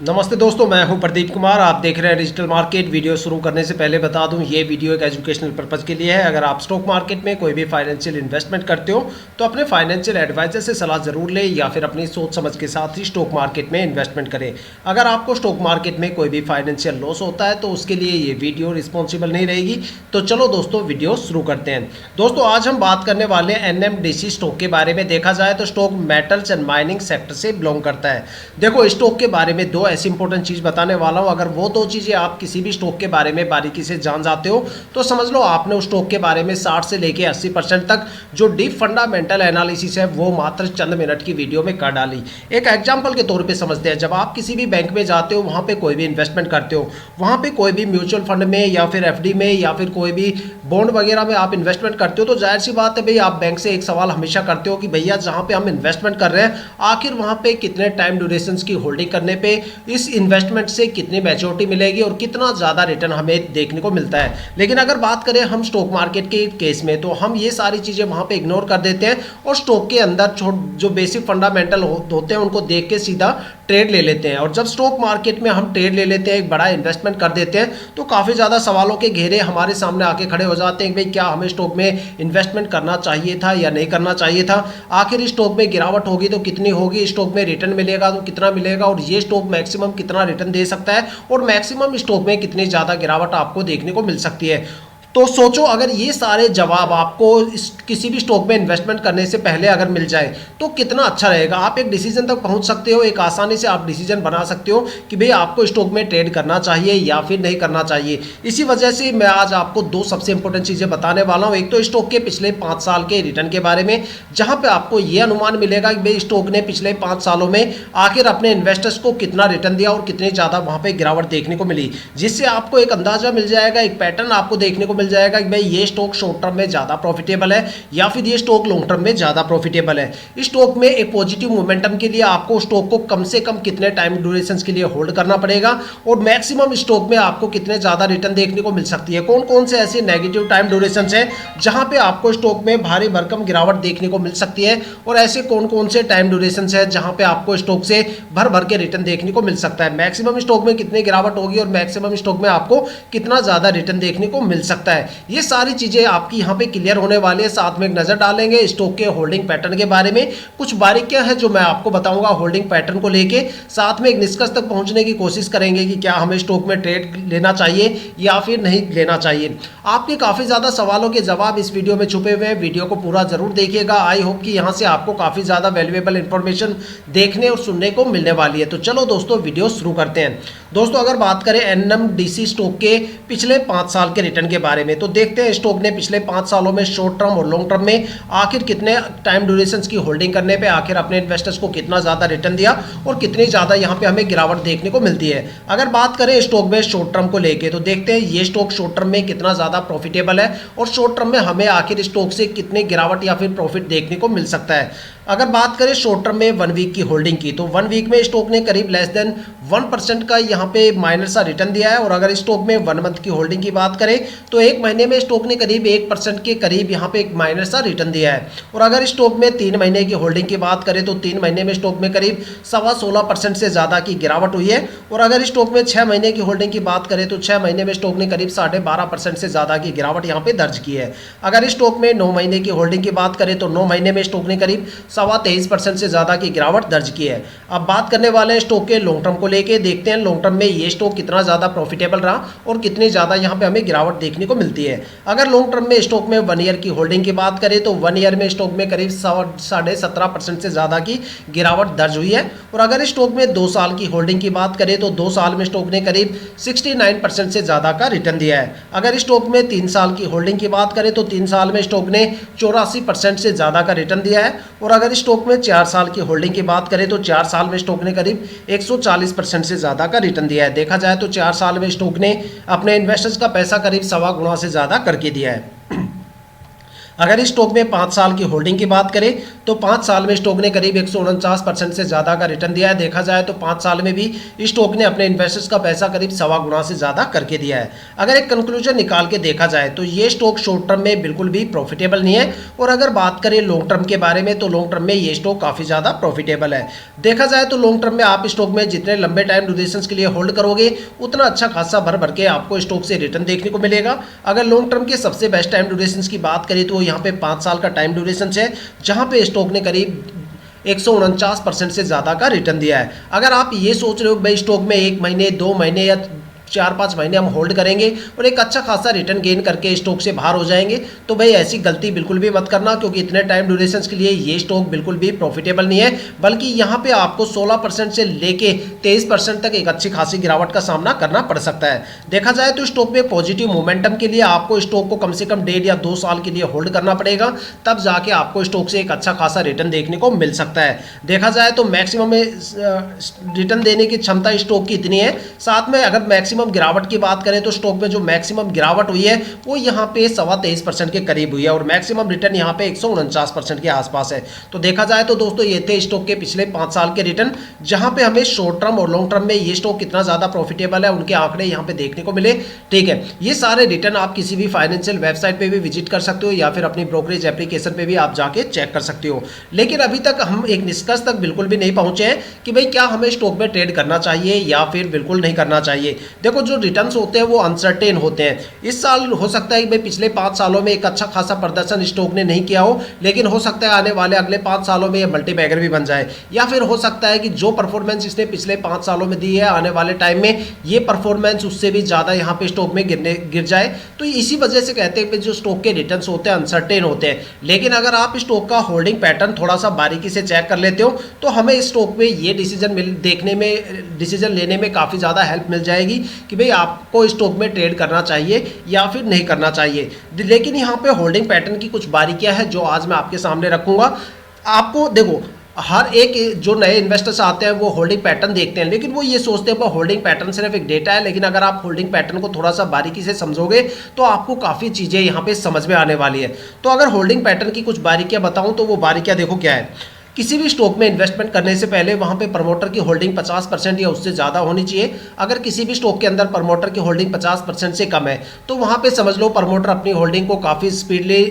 नमस्ते दोस्तों, मैं हूं प्रदीप कुमार। आप देख रहे हैं डिजिटल मार्केट। वीडियो शुरू करने से पहले बता दूं, ये वीडियो एक एजुकेशनल पर्पज़ के लिए है। अगर आप स्टॉक मार्केट में कोई भी फाइनेंशियल इन्वेस्टमेंट करते हो तो अपने फाइनेंशियल एडवाइजर से सलाह ज़रूर लें या फिर अपनी सोच समझ के साथ ही स्टॉक मार्केट में इन्वेस्टमेंट करें। अगर आपको स्टॉक मार्केट में कोई भी फाइनेंशियल लॉस होता है तो उसके लिए ये वीडियो रिस्पॉन्सिबल नहीं रहेगी। तो चलो दोस्तों, वीडियो शुरू करते हैं। दोस्तों, आज हम बात करने वाले हैं NMDC स्टॉक के बारे में। देखा जाए तो stock metals and mining sector से बिलोंग करता है। देखो, स्टॉक के बारे में दो ऐसी इंपॉर्टेंट चीज बताने वाला हूं। अगर वो दो चीजें आप किसी भी स्टॉक के बारे में बारीकी से जान जाते हो तो समझ लो आपने उस स्टॉक के बारे में 60 से लेके 80% तक जो डीप फंडामेंटल एनालिसिस है वो मात्र चंद मिनट की वीडियो में कर डाली। एक एग्जांपल के तौर पे समझते हैं। जब आप किसी भी बैंक में जाते हो, वहां पे कोई भी इन्वेस्टमेंट करते हो, वहां पे कोई भी म्यूचुअल फंड में या फिर FD में या फिर कोई भी बॉन्ड वगैरह में आप इन्वेस्टमेंट करते हो तो जाहिर सी बात है भाई, आप बैंक से एक सवाल हमेशा करते हो कि भैया जहां पे हम इन्वेस्टमेंट कर रहे हैं आखिर वहां पे कितने टाइम ड्यूरेशन की होल्डिंग करने पे इस इन्वेस्टमेंट से कितनी मैच्योरिटी मिलेगी और कितना ज़्यादा रिटर्न हमें देखने को मिलता है। लेकिन अगर बात करें हम स्टॉक मार्केट के केस में तो हम ये सारी चीज़ें वहाँ पे इग्नोर कर देते हैं और स्टॉक के अंदर जो बेसिक फंडामेंटल होते हैं उनको देख के सीधा ट्रेड ले लेते हैं। और जब स्टॉक मार्केट में हम ट्रेड ले लेते हैं, एक बड़ा इन्वेस्टमेंट कर देते हैं, तो काफ़ी ज़्यादा सवालों के घेरे हमारे सामने आके खड़े हो जाते हैं कि भाई क्या हमें स्टॉक में इन्वेस्टमेंट करना चाहिए था या नहीं करना चाहिए था। आखिर इस स्टॉक में गिरावट होगी तो कितनी होगी, स्टॉक में रिटर्न मिलेगा तो कितना मिलेगा, और ये स्टॉक मैक्सिमम कितना रिटर्न दे सकता है और मैक्सिमम स्टॉक में कितनी ज़्यादा गिरावट आपको देखने को मिल सकती है। तो सोचो, अगर ये सारे जवाब आपको किसी भी स्टॉक में इन्वेस्टमेंट करने से पहले अगर मिल जाए तो कितना अच्छा रहेगा। आप एक डिसीजन तक पहुंच सकते हो, एक आसानी से आप डिसीजन बना सकते हो कि भाई आपको स्टॉक में ट्रेड करना चाहिए या फिर नहीं करना चाहिए। इसी वजह से मैं आज आपको दो सबसे इंपॉर्टेंट चीज़ें बताने वाला हूँ। एक तो स्टॉक के पिछले 5 साल के रिटर्न के बारे में, जहाँ पर आपको ये अनुमान मिलेगा कि भाई स्टॉक ने पिछले 5 सालों में आखिर अपने इन्वेस्टर्स को कितना रिटर्न दिया और कितनी ज़्यादा वहाँ पर गिरावट देखने को मिली, जिससे आपको एक अंदाजा मिल जाएगा, एक पैटर्न आपको देखने को मिल जाएगा कि भाई ये स्टॉक शॉर्ट टर्म में ज्यादा प्रॉफिटेबल है या फिर ये स्टॉक लॉन्ग टर्म में ज्यादा प्रॉफिटेबल है। इस स्टॉक में एक पॉजिटिव मोमेंटम के लिए आपको स्टॉक को कम से कम कितने टाइम ड्यूरेशन के लिए होल्ड करना पड़ेगा और मैक्सिमम स्टॉक में आपको कितने ज्यादा रिटर्न देखने को मिल सकती है। कौन कौन से ऐसे नेगेटिव टाइम ड्यूरेशन है जहां पे आपको स्टॉक में भारी भरकम गिरावट देखने को मिल सकती है, और ऐसे कौन कौन से टाइम ड्यूरेशन है जहां पे आपको स्टॉक से भर भर के रिटर्न देखने को मिल सकता है। मैक्सिमम स्टॉक में कितनी गिरावट होगी और मैक्सिमम स्टॉक में आपको कितना ज्यादा रिटर्न देखने को मिल सकता है। ये सारी चीजें आपकी यहां पे क्लियर होने वाली है। साथ में एक नजर डालेंगे स्टॉक के होल्डिंग पैटर्न के बारे में, कुछ बारीकियां हैं जो मैं आपको बताऊंगा होल्डिंग पैटर्न को लेके। साथ में एक निष्कर्ष तक पहुंचने की कोशिश करेंगे कि क्या हमें स्टॉक में ट्रेड लेना चाहिए या फिर नहीं लेना चाहिए। आपके काफी ज्यादा सवालों के जवाब इस वीडियो में छुपे हुए हैं। वीडियो को पूरा जरूर देखिएगा। आई होप कि यहां से आपको काफी ज्यादा वैल्यूएबल इंफॉर्मेशन देखने और सुनने को मिलने वाली है। तो चलो दोस्तों, वीडियो शुरू करते हैं। दोस्तों, अगर बात करें NMDC स्टॉक के पिछले 5 साल के रिटर्न के बारे में तो देखते हैं स्टॉक ने पिछले 5 सालों में शॉर्ट टर्म और लॉन्ग टर्म में आखिर कितने टाइम ड्यूरेशन की होल्डिंग करने पे आखिर अपने इन्वेस्टर्स को कितना ज्यादा रिटर्न दिया और कितनी ज्यादा यहां पे हमें गिरावट देखने को मिलती है। अगर बात करें स्टॉक में शॉर्ट टर्म को लेके तो देखते हैं ये स्टॉक शॉर्ट टर्म में कितना ज्यादा प्रॉफिटेबल है और शॉर्ट टर्म में हमें आखिर स्टॉक से कितनी गिरावट या फिर प्रॉफिट देखने को मिल सकता है। अगर बात करें शॉर्ट टर्म में 1 वीक की होल्डिंग की तो 1 वीक में स्टॉक ने करीब लेस देन 1% का यहाँ पे माइनर सा रिटर्न दिया है। और अगर स्टॉक में 1 मंथ की होल्डिंग की बात करें तो 1 महीने में स्टॉक ने करीब 1% के करीब यहाँ पे एक माइनर सा रिटर्न दिया है। और अगर स्टॉक में 3 महीने की होल्डिंग की बात करें तो 3 महीने में स्टॉक में करीब 16.25% से ज़्यादा की गिरावट हुई है। और अगर स्टॉक में 6 महीने की होल्डिंग की बात करें तो 6 महीने में स्टॉक ने करीब 12.5% से ज़्यादा की गिरावट यहाँ पे दर्ज की है। अगर स्टॉक में 9 महीने की होल्डिंग की बात करें तो 9 महीने में स्टॉक ने करीब 23.25% से ज्यादा की गिरावट दर्ज की है। अब बात करने वाले हैं स्टॉक के लॉन्ग टर्म को लेके। देखते हैं लॉन्ग टर्म में ये स्टॉक कितना ज्यादा प्रॉफिटेबल रहा और कितनी ज्यादा यहाँ पे हमें गिरावट देखने को मिलती है। अगर लॉन्ग टर्म में स्टॉक में 1 ईयर की होल्डिंग की बात करें तो 1 ईयर में स्टॉक में करीब 17.5% से ज्यादा की गिरावट दर्ज हुई है। और अगर स्टॉक में 2 साल की होल्डिंग की बात करें तो 2 साल में स्टॉक ने करीब 69% से ज्यादा का रिटर्न दिया है। अगर स्टॉक में 3 साल की होल्डिंग की बात करें तो 3 साल में स्टॉक ने 84% से ज्यादा का रिटर्न दिया है। और अगर स्टॉक में 4 साल की होल्डिंग की बात करें तो 4 साल में स्टॉक ने करीब 140% से ज़्यादा का रिटर्न दिया है। देखा जाए तो 4 साल में स्टॉक ने अपने इन्वेस्टर्स का पैसा करीब 1.25 गुना से ज़्यादा करके दिया है। अगर इस स्टॉक में 5 साल की होल्डिंग की बात करें तो 5 साल में स्टॉक ने करीब 149% से ज़्यादा का रिटर्न दिया है। देखा जाए तो 5 साल में भी इस स्टॉक ने अपने इन्वेस्टर्स का पैसा करीब 1.25 गुना से ज़्यादा करके दिया है। अगर एक कंक्लूजन निकाल के देखा जाए तो ये स्टॉक शॉर्ट टर्म में बिल्कुल भी प्रॉफिटेबल नहीं है, और अगर बात करें लॉन्ग टर्म के बारे में तो लॉन्ग टर्म में ये स्टॉक काफ़ी ज़्यादा प्रॉफिटेबल है। देखा जाए तो लॉन्ग टर्म में आप स्टॉक में जितने लंबे टाइम ड्यूरेशन के लिए होल्ड करोगे उतना अच्छा खासा भर भर के आपको स्टॉक से रिटर्न देखने को मिलेगा। अगर लॉन्ग टर्म के सबसे बेस्ट टाइम ड्यूरेशन की बात करें तो यहाँ पे 5 साल का टाइम ड्यूरेशन है, जहाँ पे स्टॉक ने करीब 149% से ज़्यादा का रिटर्न दिया है। अगर आप ये सोच रहे हो भाई स्टॉक में 1 महीने 2 महीने या 4-5 महीने हम होल्ड करेंगे और एक अच्छा खासा रिटर्न गेन करके स्टॉक से बाहर हो जाएंगे, तो भाई ऐसी गलती बिल्कुल भी मत करना, क्योंकि इतने टाइम ड्यूरेशन के लिए ये स्टॉक बिल्कुल भी प्रॉफिटेबल नहीं है। बल्कि यहाँ पे आपको 16% से लेके 23% तक एक अच्छी खासी गिरावट का सामना करना पड़ सकता है। देखा जाए तो स्टॉक में पॉजिटिव मोमेंटम के लिए आपको स्टॉक को कम से कम 1.5 या 2 साल के लिए होल्ड करना पड़ेगा, तब जाके आपको स्टॉक से एक अच्छा खासा रिटर्न देखने को मिल सकता है। देखा जाए तो मैक्सिमम रिटर्न देने की क्षमता स्टॉक की इतनी है। साथ में अगर मैक्सिमम गिरावट की बात करें तो स्टॉक में जो मैक्सिमम गिरावट हुई है वो यहाँ पे 23.25% के करीब हुई है, और मैक्सिमम रिटर्न यहाँ पे 149% के आसपास है। तो देखा जाए तो दोस्तों ये थे स्टॉक के पिछले 5 साल के रिटर्न, जहां पे हमें शॉर्ट टर्म और लॉन्ग टर्म में ये स्टॉक कितना ज्यादा प्रॉफिटेबल है उनके आंकड़े यहाँ पे देखने को मिले। ठीक है, ये सारे रिटर्न आप किसी भी फाइनेंशियल वेबसाइट पे भी विजिट कर सकते हो या फिर अपनी ब्रोकरेज एप्लीकेशन पे भी आप जाके चेक कर सकते हो। लेकिन अभी तक हम एक निष्कर्ष तक बिल्कुल भी नहीं पहुंचे हैं कि भाई क्या हमें स्टॉक में ट्रेड करना चाहिए या फिर बिल्कुल नहीं करना चाहिए। देखो जो रिटर्न्स होते हैं वो अनसर्टेन होते हैं। इस साल हो सकता है कि भाई पिछले 5 सालों में एक अच्छा खासा प्रदर्शन स्टॉक ने नहीं किया हो, लेकिन हो सकता है आने वाले अगले 5 सालों में ये मल्टीबैगर भी बन जाए, या फिर हो सकता है कि जो परफॉर्मेंस इसने पिछले 5 सालों में दी है आने वाले टाइम में ये परफॉर्मेंस उससे भी ज़्यादा यहाँ पे स्टॉक में गिर जाए। तो इसी वजह से कहते हैं कि जो स्टॉक के रिटर्न्स होते हैं अनसर्टेन होते हैं। लेकिन अगर आप स्टॉक का होल्डिंग पैटर्न थोड़ा सा बारीकी से चेक कर लेते हो तो हमें इस स्टॉक में ये डिसीजन लेने में काफ़ी ज़्यादा हेल्प मिल जाएगी कि भाई आपको स्टॉक में ट्रेड करना चाहिए या फिर नहीं करना चाहिए। लेकिन यहाँ पे होल्डिंग पैटर्न की कुछ बारीकियां हैं जो आज मैं आपके सामने रखूंगा। आपको देखो हर एक जो नए इन्वेस्टर्स आते हैं वो होल्डिंग पैटर्न देखते हैं, लेकिन वो ये सोचते हैं होल्डिंग पैटर्न सिर्फ एक डेटा है। लेकिन अगर आप होल्डिंग पैटर्न को थोड़ा सा बारीकी से समझोगे तो आपको काफ़ी चीज़ें यहाँ पे समझ में आने वाली है। तो अगर होल्डिंग पैटर्न की कुछ बारीकियां बताऊँ तो वो बारीकियां देखो क्या है। किसी भी स्टॉक में इन्वेस्टमेंट करने से पहले वहां पे प्रमोटर की होल्डिंग 50% या उससे ज़्यादा होनी चाहिए। अगर किसी भी स्टॉक के अंदर प्रमोटर की होल्डिंग 50% से कम है तो वहां पे समझ लो प्रमोटर अपनी होल्डिंग को काफ़ी स्पीडली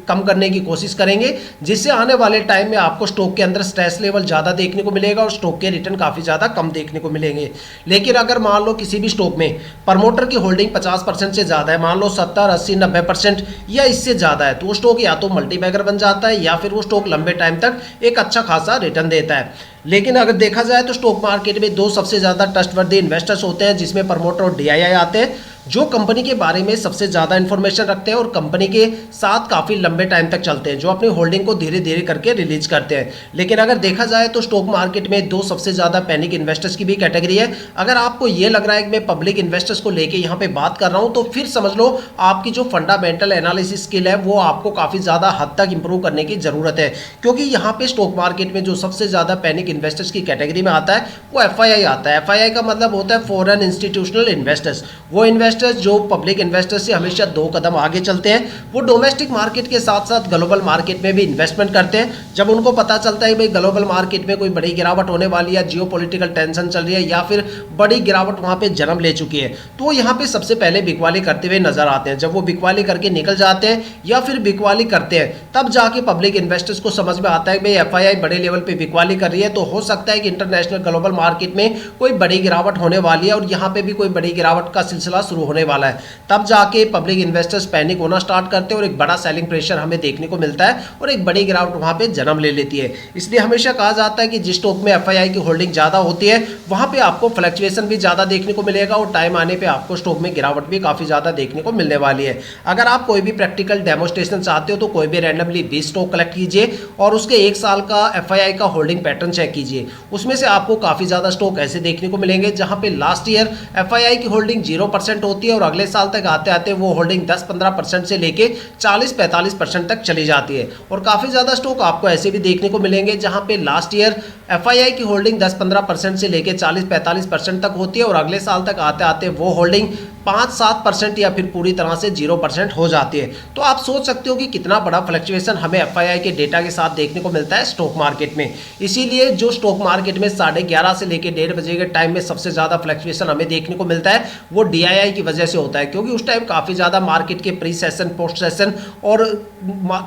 कम करने की कोशिश करेंगे, जिससे आने वाले टाइम में आपको स्टॉक के अंदर स्ट्रेस लेवल ज़्यादा देखने को मिलेगा और स्टॉक के रिटर्न काफ़ी ज़्यादा कम देखने को मिलेंगे। लेकिन अगर मान लो किसी भी स्टॉक में प्रमोटर की होल्डिंग 50% से ज़्यादा है, मान लो 70, 80, 90% या इससे ज़्यादा है, तो वो स्टॉक या तो मल्टीबैगर बन जाता है या फिर वो स्टॉक लंबे टाइम तक एक अच्छा खासा रिटर्न देता है। लेकिन अगर देखा जाए तो स्टॉक मार्केट में 2 सबसे ज़्यादा ट्रस्टवर्दी इन्वेस्टर्स होते हैं, जिसमें प्रमोटर और डीआईआई आते हैं, जो कंपनी के बारे में सबसे ज़्यादा इन्फॉर्मेशन रखते हैं और कंपनी के साथ काफ़ी लंबे टाइम तक चलते हैं, जो अपनी होल्डिंग को धीरे धीरे करके रिलीज करते हैं। लेकिन अगर देखा जाए तो स्टॉक मार्केट में 2 सबसे ज़्यादा पैनिक इन्वेस्टर्स की भी कैटेगरी है। अगर आपको ये लग रहा है कि मैं पब्लिक इन्वेस्टर्स को लेके यहाँ पे बात कर रहा हूँ तो फिर समझ लो आपकी जो फंडामेंटल एनालिसिस स्किल है वो आपको काफ़ी ज़्यादा हद तक इंप्रूव करने की ज़रूरत है, क्योंकि यहाँ पे स्टॉक मार्केट में जो सबसे ज़्यादा पैनिक इन्वेस्टर्स की कैटेगरी में आता है वो एफआईआई आता है। एफआईआई का मतलब होता है फॉरेन इंस्टीट्यूशनल इन्वेस्टर्स। वो इन्वेस्टर्स जो पब्लिक इन्वेस्टर्स से हमेशा 2 कदम आगे चलते हैं, वो डोमेस्टिक मार्केट के साथ साथ ग्लोबल मार्केट में भी इन्वेस्टमेंट करते हैं। जब उनको पता चलता है भाई ग्लोबल मार्केट में कोई बड़ी गिरावट होने वाली है, जियोपॉलिटिकल टेंशन चल रही है या फिर बड़ी गिरावट वहां पे जन्म ले चुकी है, तो वो यहाँ पे सबसे पहले बिकवाली करते हुए नजर आते हैं। जब वो बिकवाली करके निकल जाते हैं या फिर बिकवाली करते हैं, तब जाके पब्लिक इन्वेस्टर्स को समझ में आता है कि भाई एफआईआई बड़े लेवल पे बिकवाली कर रही है, तो हो सकता है कि इंटरनेशनल ग्लोबल मार्केट में कोई बड़ी गिरावट होने वाली है और यहाँ पे भी कोई बड़ी गिरावट का सिलसिला शुरू होने वाला है। तब जाके पब्लिक इन्वेस्टर्स पैनिक होना स्टार्ट करते हैं और एक बड़ा सेलिंग प्रेशर हमें देखने को मिलता है और एक बड़ी गिरावट वहां पे जन्म ले लेती है। इसलिए हमेशा कहा जाता है कि जिस स्टॉक में एफआईआई की होल्डिंग ज़्यादा होती है वहां पे आपको फ्लक्चुएशन भी ज़्यादा देखने को मिलेगा और टाइम आने पर आपको स्टॉक में गिरावट भी काफ़ी ज़्यादा देखने को मिलने वाली है। अगर आप कोई भी प्रैक्टिकल डेमोस्ट्रेशन चाहते हो तो कोई भी रैंडमली 20 स्टॉक कलेक्ट कीजिए और उसके 1 साल का एफआईआई का होल्डिंग पैटर्न चेक कीजिए। उसमें से आपको काफ़ी ज़्यादा स्टॉक ऐसे देखने को मिलेंगे जहां पे लास्ट ईयर एफआईआई की होल्डिंग 0% होती है और अगले साल तक आते आते वो होल्डिंग 10-15% से लेके 40-45% तक चली जाती है। और काफ़ी ज़्यादा स्टॉक आपको ऐसे भी देखने को मिलेंगे जहां पे लास्ट ईयर एफआईआई की होल्डिंग 10-15% से लेकर 40-45% तक होती है और अगले साल तक आते आते वो होल्डिंग 5-7% या फिर पूरी तरह से 0% हो जाती है। तो आप सोच सकते हो कि कितना बड़ा फ्लक्चुएशन हमें एफआईआई के डेटा के साथ देखने को मिलता है स्टॉक मार्केट में। इसीलिए जो स्टॉक मार्केट में 11:30 से लेकर 1:30 बजे के टाइम में सबसे ज़्यादा फ्लक्चुएशन हमें देखने को मिलता है वो डीआईआई की वजह से होता है, क्योंकि उस टाइम काफ़ी ज़्यादा मार्केट के प्री सेशन, पोस्ट सेशन और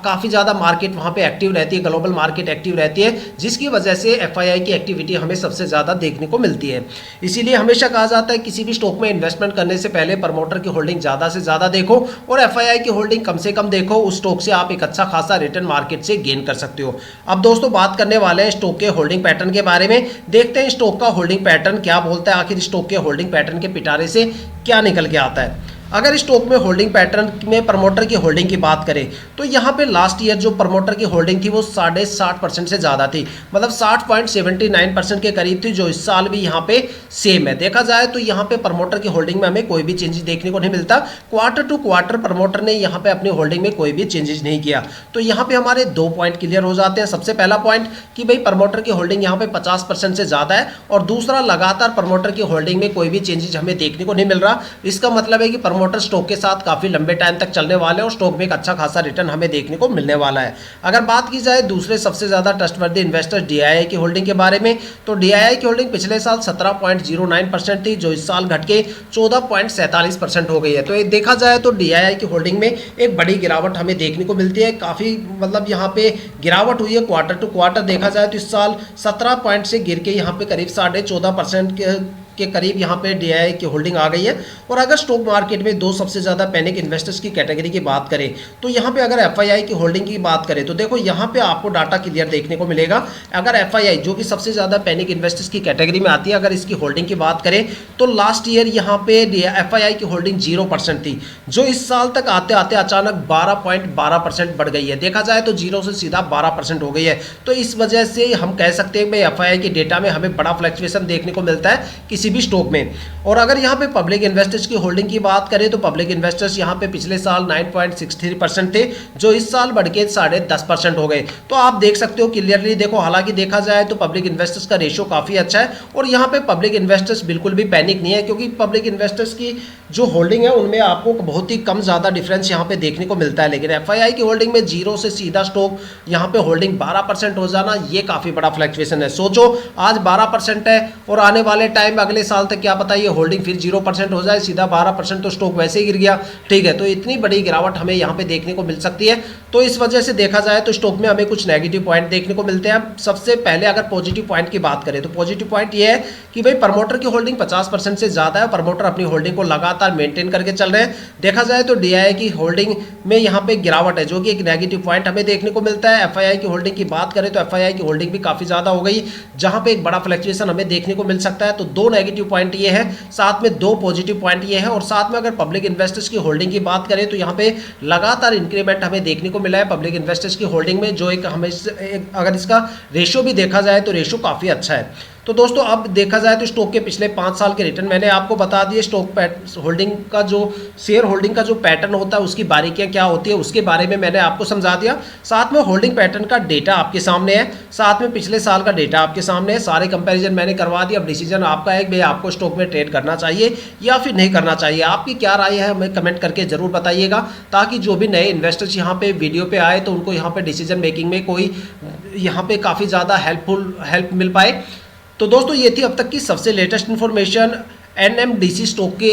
काफ़ी ज़्यादा मार्केट वहाँ पे एक्टिव रहती है, ग्लोबल मार्केट एक्टिव रहती है, जिसकी वजह से एफआईआई की एक्टिविटी हमें सबसे ज़्यादा देखने को मिलती है। इसीलिए हमेशा कहा जाता है किसी भी स्टॉक में इन्वेस्टमेंट करने से पहले प्रमोटर की होल्डिंग ज़्यादा से ज़्यादा देखो और एफआईआई की होल्डिंग कम से कम देखो। उस स्टॉक से आप एक अच्छा खासा रिटर्न मार्केट से गेन कर सकते हो। अब दोस्तों बात करने वाले हैं स्टॉक के होल्डिंग पैटर्न के बारे में। देखते हैं स्टॉक का होल्डिंग पैटर्न क्या बोलता है, आखिर स्टॉक के होल्डिंग पैटर्न के पिटारे से क्या निकल के आता है। अगर स्टॉक में होल्डिंग पैटर्न में प्रमोटर की होल्डिंग की बात करें तो यहाँ पे लास्ट ईयर जो प्रमोटर की होल्डिंग थी वो 60% से ज़्यादा थी, मतलब 60.79% के करीब थी, जो इस साल भी यहाँ पे सेम है। देखा जाए तो यहाँ पे प्रमोटर की होल्डिंग में हमें कोई भी चेंजेस देखने को नहीं मिलता। क्वार्टर टू क्वार्टर प्रमोटर ने यहाँ पे अपनी होल्डिंग में कोई भी चेंजेस नहीं किया। तो यहाँ पे हमारे 2 पॉइंट क्लियर हो जाते हैं। सबसे पहला पॉइंट कि भाई प्रमोटर की होल्डिंग यहाँ पे 50% से ज़्यादा है, और दूसरा लगातार प्रमोटर की होल्डिंग में कोई भी चेंजेस हमें देखने को नहीं मिल रहा। इसका मतलब है कि प्रमोटर स्टॉक के साथ काफी लंबे टाइम तक चलने वाले हैं और स्टॉक में एक अच्छा खासा रिटर्न हमें देखने को मिलने वाला है। अगर बात की जाए दूसरे सबसे ज्यादा ट्रस्टवर्दी इन्वेस्टर डीआईआई की होल्डिंग के बारे में, तो डीआईआई की होल्डिंग पिछले साल 17.09% थी, जो इस साल घट के 14.47% हो गई है। तो देखा जाए तो डीआईआई की होल्डिंग में एक बड़ी गिरावट हमें देखने को मिलती है। काफी मतलब यहाँ पे गिरावट हुई है। क्वार्टर टू क्वार्टर देखा जाए तो इस साल 17 पॉइंट से गिर के यहाँ पे करीब 14.5% के करीब यहाँ पे डीआईआई की होल्डिंग आ गई है। और अगर स्टॉक मार्केट में दो सबसे ज़्यादा पैनिक इन्वेस्टर्स की कैटेगरी की बात करें तो यहाँ पे अगर एफआईआई की होल्डिंग की बात करें तो देखो यहाँ पे आपको डाटा क्लियर देखने को मिलेगा। अगर एफआईआई जो कि सबसे ज़्यादा पैनिक इन्वेस्टर्स की कैटेगरी में आती है, अगर इसकी होल्डिंग की बात करें तो लास्ट ईयर यहाँ पे एफआईआई की होल्डिंग 0% थी, जो इस साल तक आते आते अचानक 12.12% बढ़ गई है। देखा जाए तो 0 से सीधा 12% हो गई है। तो इस वजह से हम कह सकते हैं कि एफआईआई के डेटा में हमें बड़ा फ्लक्चुएशन देखने को मिलता है किसी भी स्टॉक में। और अगर यहाँ पे पब्लिक इन्वेस्टर्स की होल्डिंग की बात करें तो पब्लिक इन्वेस्टर्स यहाँ पे पिछले साल 9.63% थे, जो इस साल बढ़ के 10.5% हो गए। तो आप देख सकते हो क्लियरली। देखो हालांकि देखा जाए तो पब्लिक इन्वेस्टर्स का रेशियो काफी अच्छा है और यहाँ पे पब्लिक इन्वेस्टर्स बिल्कुल भी पैनिक नहीं है, क्योंकि पब्लिक इन्वेस्टर्स की जो होल्डिंग है उनमें आपको बहुत ही कम ज्यादा डिफरेंस यहाँ पे देखने को मिलता है। लेकिन एफआईआई की होल्डिंग में 0 से सीधा स्टॉक यहाँ पे होल्डिंग 12% हो जाना, ये काफी बड़ा फ्लक्चुएशन है। सोचो आज 12% है और आने वाले टाइम अगले साल तक क्या पता ये होल्डिंग फिर 0% हो जाए, सीधा 12% तो स्टॉक वैसे ही गिर गया। ठीक है, तो इतनी बड़ी गिरावट हमें यहाँ पे देखने को मिल सकती है। तो इस वजह से देखा जाए तो स्टॉक में हमें कुछ नेगेटिव पॉइंट देखने को मिलते हैं। सबसे पहले अगर पॉजिटिव पॉइंट की बात करें तो पॉजिटिव पॉइंट ये है कि भाई प्रमोटर की होल्डिंग 50% से ज्यादा है। प्रमोटर अपनी होल्डिंग को लगातार मेंटेन करके चल रहे हैं। देखा जाए तो डीआईआई की होल्डिंग में यहाँ पे गिरावट है, जो कि एक नेगेटिव पॉइंट हमें देखने को मिलता है। एफआईआई की होल्डिंग की बात करें तो एफआईआई की होल्डिंग भी काफी ज्यादा हो गई, जहां पे एक बड़ा फ्लक्चुएशन हमें देखने को मिल सकता है। तो 2 नेगेटिव पॉइंट ये है, साथ में 2 पॉजिटिव पॉइंट ये है। और साथ में अगर पब्लिक इन्वेस्टर्स की होल्डिंग की बात करें तो यहाँ पे लगातार इंक्रीमेंट हमें देखने को मिला है पब्लिक इन्वेस्टर्स की होल्डिंग में, जो एक हमें अगर इसका रेशियो भी देखा जाए तो रेशियो काफी अच्छा है। तो दोस्तों अब देखा जाए तो स्टॉक के पिछले 5 साल के रिटर्न मैंने आपको बता दिए। स्टॉक होल्डिंग का जो शेयर होल्डिंग का जो पैटर्न होता है उसकी बारीकियां क्या होती है उसके बारे में मैंने आपको समझा दिया। साथ में होल्डिंग पैटर्न का डेटा आपके सामने है, साथ में पिछले साल का डेटा आपके सामने है। सारे कंपैरिजन मैंने करवा दिया। अब डिसीजन आपका है कि भाई आपको स्टॉक में ट्रेड करना चाहिए या फिर नहीं करना चाहिए। आपकी क्या राय है हमें कमेंट करके जरूर बताइएगा, ताकि जो भी नए इन्वेस्टर्स यहाँ पे वीडियो पे आए तो उनको यहाँ पे डिसीजन मेकिंग में कोई यहाँ पे काफ़ी ज़्यादा हेल्प मिल पाए। तो दोस्तों ये थी अब तक की सबसे लेटेस्ट इन्फॉर्मेशन एनएमडीसी स्टॉक के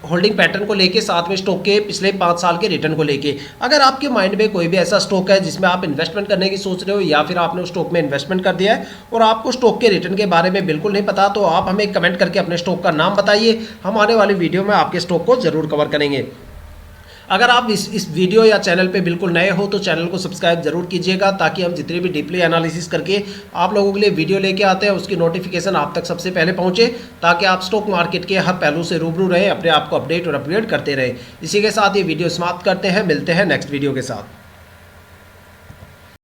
होल्डिंग पैटर्न को लेके, साथ में स्टॉक के पिछले 5 साल के रिटर्न को लेके। अगर आपके माइंड में कोई भी ऐसा स्टॉक है जिसमें आप इन्वेस्टमेंट करने की सोच रहे हो या फिर आपने उस स्टॉक में इन्वेस्टमेंट कर दिया है और आपको स्टॉक के रिटर्न के बारे में बिल्कुल नहीं पता, तो आप हमें कमेंट करके अपने स्टॉक का नाम बताइए। हम आने वाली वीडियो में आपके स्टॉक को जरूर कवर करेंगे। अगर आप इस वीडियो या चैनल पे बिल्कुल नए हो तो चैनल को सब्सक्राइब जरूर कीजिएगा, ताकि हम जितने भी डीपली एनालिसिस करके आप लोगों के लिए वीडियो लेके आते हैं उसकी नोटिफिकेशन आप तक सबसे पहले पहुंचे, ताकि आप स्टॉक मार्केट के हर पहलू से रूबरू रहें, अपने आप को अपडेट और अपग्रेड करते रहें। इसी के साथ ये वीडियो समाप्त करते हैं, मिलते हैं नेक्स्ट वीडियो के साथ।